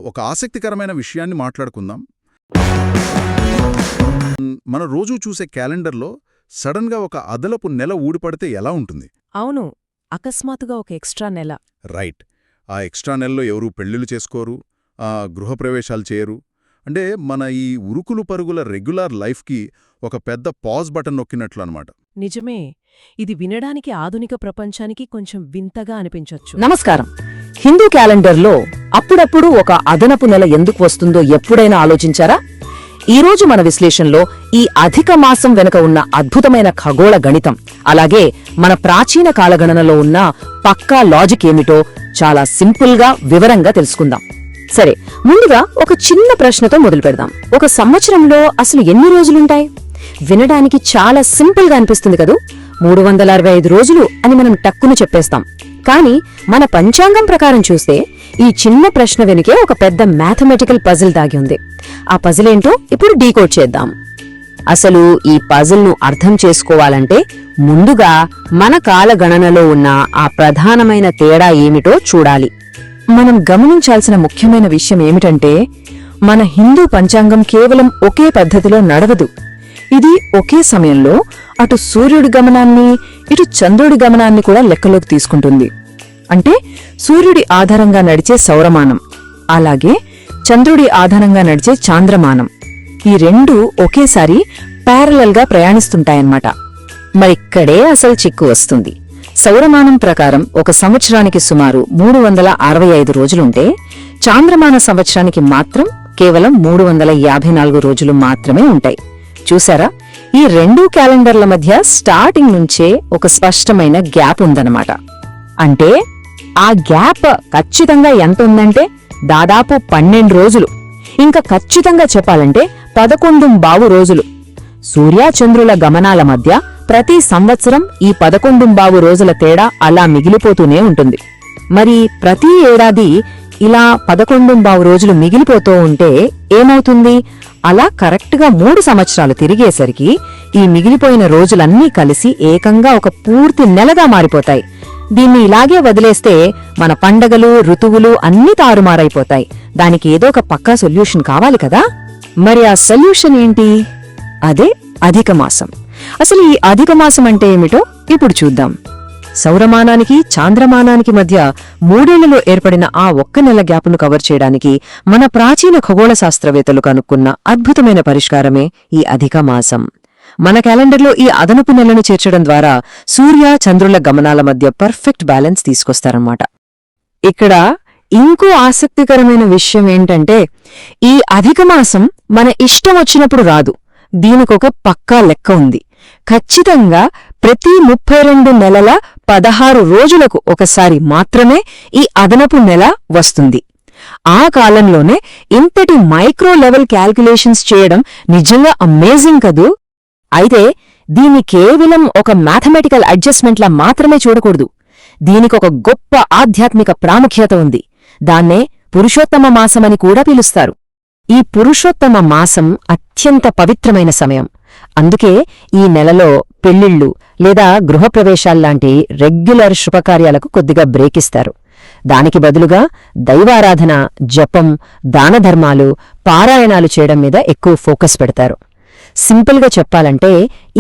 ఒక ఆసక్తికరమైన విషయాన్ని మాట్లాడుకుందాం. మన రోజూ చూసే క్యాలెండర్లో సడన్గా ఒక అదలపు నెల ఊడిపడితే ఎలా ఉంటుంది? అవును, అకస్మాత్తుగా ఒక ఎక్స్ట్రా నెల. రైట్. ఆ ఎక్స్ట్రా నెలలో ఎవరూ పెళ్ళిళ్ళు చేసుకోరు, గృహప్రవేశాలు చేయరు. అంటే మన ఈ ఉరుకులు పరుగుల రెగ్యులర్ లైఫ్కి ఒక పెద్ద పాజ్ బటన్ నొక్కినట్లు అనమాట. నిజమే. ఇది వినడానికి ఆధునిక ప్రపంచానికి కొంచెం వింతగా అనిపించొచ్చు. నమస్కారం. హిందూ క్యాలెండర్లో అప్పుడప్పుడు ఒక అదనపు నెల ఎందుకు వస్తుందో ఎప్పుడైనా ఆలోచించారా? ఈరోజు మన విశ్లేషణలో ఈ అధిక మాసం వెనుక ఉన్న అద్భుతమైన ఖగోళ గణితం, అలాగే మన ప్రాచీన కాలగణనలో ఉన్న పక్కా లాజిక్ ఏమిటో చాలా సింపుల్గా వివరంగా తెలుసుకుందాం. సరే, ముందుగా ఒక చిన్న ప్రశ్నతో మొదలు పెడదాం. ఒక సంవత్సరంలో అసలు ఎన్ని రోజులుంటాయి? వినడానికి చాలా సింపుల్గా అనిపిస్తుంది కదూ. 365 రోజులు అని మనం టక్కును చెప్పేస్తాం. కానీ మన పంచాంగం ప్రకారం చూస్తే ఈ చిన్న ప్రశ్న వెనుకే ఒక పెద్ద మ్యాథమెటికల్ పజిల్ దాగి ఉంది. ఆ పజిల్ ఏంటో ఇప్పుడు డీకోడ్ చేద్దాం. అసలు ఈ పజిల్ను అర్థం చేసుకోవాలంటే ముందుగా మన కాలగణనలో ఉన్న ఆ ప్రధానమైన తేడా ఏమిటో చూడాలి. మనం గమనించాల్సిన ముఖ్యమైన విషయం ఏమిటంటే, మన హిందూ పంచాంగం కేవలం ఒకే పద్ధతిలో నడవదు. ఇది ఒకే సమయంలో అటు సూర్యుడి గమనాన్ని, ఇటు చంద్రుడి గమనాన్ని కూడా లెక్కలోకి తీసుకుంటుంది. అంటే సూర్యుడి ఆధారంగా నడిచే సౌరమానం, అలాగే చంద్రుడి ఆధారంగా నడిచే చాంద్రమానం, ఈ రెండూ ఒకేసారి ప్యారలల్గా ప్రయాణిస్తుంటాయన్నమాట. మరిక్కడే అసలు చిక్కు వస్తుంది. సౌరమానం ప్రకారం ఒక సంవత్సరానికి సుమారు 365 రోజులుంటే, చాంద్రమాన సంవత్సరానికి మాత్రం కేవలం 354 రోజులు మాత్రమే ఉంటాయి. చూసారా, ఈ రెండు క్యాలెండర్ల మధ్య స్టార్టింగ్ నుంచే ఒక స్పష్టమైన గ్యాప్ ఉందన్నమాట. అంటే ఆ గ్యాప్ ఖచ్చితంగా ఎంత ఉందంటే దాదాపు 12 రోజులు. ఇంకా ఖచ్చితంగా చెప్పాలంటే 11 రోజులు. సూర్యచంద్రుల గమనాల మధ్య ప్రతి సంవత్సరం ఈ 11 రోజుల తేడా అలా మిగిలిపోతూనే ఉంటుంది. మరి ప్రతి ఏడాది ఇలా 11 రోజులు మిగిలిపోతూ ఉంటే ఏమవుతుంది? అలా కరెక్ట్గా 3 సంవత్సరాలు తిరిగేసరికి ఈ మిగిలిపోయిన రోజులన్నీ కలిసి ఏకంగా ఒక పూర్తి నెలగా మారిపోతాయి. దీన్ని ఇలాగే వదిలేస్తే మన పండగలు, ఋతువులు అన్నీ తారుమారైపోతాయి. దానికి ఏదో ఒక పక్కా సొల్యూషన్ కావాలి కదా. మరి ఆ సొల్యూషన్ ఏంటి? అదే అధిక మాసం. అసలు ఈ అధిక మాసం అంటే ఏమిటో ఇప్పుడు చూద్దాం. సౌరమానానికి, చాంద్రమానానికి మధ్య 3 ఏళ్లలో ఏర్పడిన ఆ ఒక్క నెల గ్యాప్ను కవర్ చేయడానికి మన ప్రాచీన ఖగోళ శాస్త్రవేత్తలు కనుక్కున్న అద్భుతమైన పరిష్కారమే ఈ అధిక మాసం. మన క్యాలెండర్లో ఈ అదనపు నెలను చేర్చడం ద్వారా సూర్య చంద్రుల గమనాల మధ్య పర్ఫెక్ట్ బ్యాలెన్స్ తీసుకొస్తారన్నమాట. ఇక్కడ ఇంకో ఆసక్తికరమైన విషయం ఏంటంటే, ఈ అధిక మాసం మన ఇష్టం వచ్చినప్పుడు రాదు. దీనికొక పక్కా లెక్క ఉంది. ఖచ్చితంగా ప్రతి 32 నెలల 16 రోజులకు ఒకసారి మాత్రమే ఈ అదనపు నెల వస్తుంది. ఆ కాలంలోనే ఇంతటి మైక్రో లెవెల్ క్యాల్కులేషన్స్ చేయడం నిజంగా అమేజింగ్ కదూ. అయితే దీన్ని కేవలం ఒక మ్యాథమెటికల్ అడ్జస్ట్మెంట్లా మాత్రమే చూడకూడదు. దీనికొక గొప్ప ఆధ్యాత్మిక ప్రాముఖ్యత ఉంది. దాన్నే పురుషోత్తమ మాసమని కూడా పిలుస్తారు. ఈ పురుషోత్తమ మాసం అత్యంత పవిత్రమైన సమయం. అందుకే ఈ నెలలో పెళ్లిళ్లు లేదా గృహప్రవేశాల్లాంటి రెగ్యులర్ శుభకార్యాలకు కొద్దిగా బ్రేకిస్తారు. దానికి బదులుగా దైవారాధన, జపం, దానధర్మాలు, పారాయణాలు చేయడం మీద ఎక్కువ ఫోకస్ పెడతారు. సింపుల్గా చెప్పాలంటే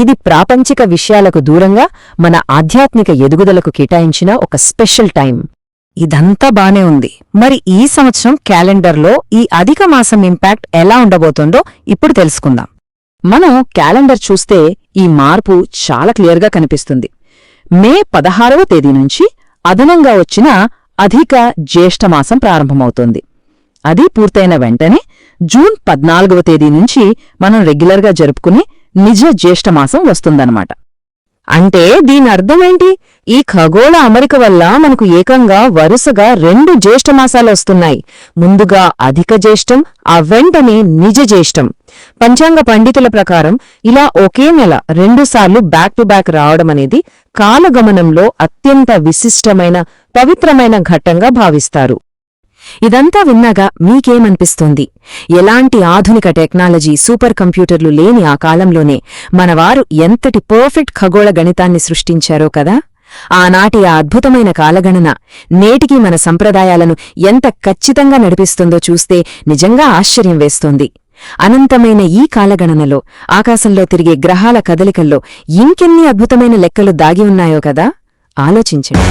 ఇది ప్రాపంచిక విషయాలకు దూరంగా మన ఆధ్యాత్మిక ఎదుగుదలకు కేటాయించిన ఒక స్పెషల్ టైం. ఇదంతా బానే ఉంది. మరి ఈ సంవత్సరం క్యాలెండర్లో ఈ అధిక మాసం ఇంపాక్ట్ ఎలా ఉండబోతోందో ఇప్పుడు తెలుసుకుందాం. మనం క్యాలెండర్ చూస్తే ఈ మార్పు చాలా క్లియర్గా కనిపిస్తుంది. మే 16వ తేదీ నుంచి అదనంగా వచ్చిన అధిక జ్యేష్ఠమాసం ప్రారంభమవుతోంది. అది పూర్తయిన వెంటనే జూన్ 14వ తేదీ నుంచి మనం రెగ్యులర్గా జరుపుకునే నిజ జ్యేష్ఠమాసం వస్తుందన్నమాట. అంటే దీని అర్థమేంటి? ఈ ఖగోళ అమరిక వల్ల మనకు ఏకంగా వరుసగా 2 జ్యేష్ఠమాసాలు వస్తున్నాయి. ముందుగా అధిక జ్యేష్ఠం, ఆ వెంటనే నిజ జ్యేష్ఠం. పంచాంగ పండితుల ప్రకారం ఇలా ఒకే నెల 2 సార్లు బ్యాక్ టు బ్యాక్ రావడమనేది కాలగమనంలో అత్యంత విశిష్టమైన, పవిత్రమైన ఘట్టంగా భావిస్తారు. ఇదంతా విన్నాగా మీకేమనిపిస్తుంది? ఎలాంటి ఆధునిక టెక్నాలజీ, సూపర్ కంప్యూటర్లు లేని ఆ కాలంలోనే మనవారు ఎంతటి పర్ఫెక్ట్ ఖగోళ గణితాన్ని సృష్టించారో కదా. ఆనాటి ఆ అద్భుతమైన కాలగణన నేటికీ మన సంప్రదాయాలను ఎంత ఖచ్చితంగా నడిపిస్తుందో చూస్తే నిజంగా ఆశ్చర్యం వేస్తోంది. అనంతమైన ఈ కాలగణనలో ఆకాశంలో తిరిగే గ్రహాల కదలికల్లో ఇంకెన్ని అద్భుతమైన లెక్కలు దాగి ఉన్నాయో కదా, ఆలోచించండి.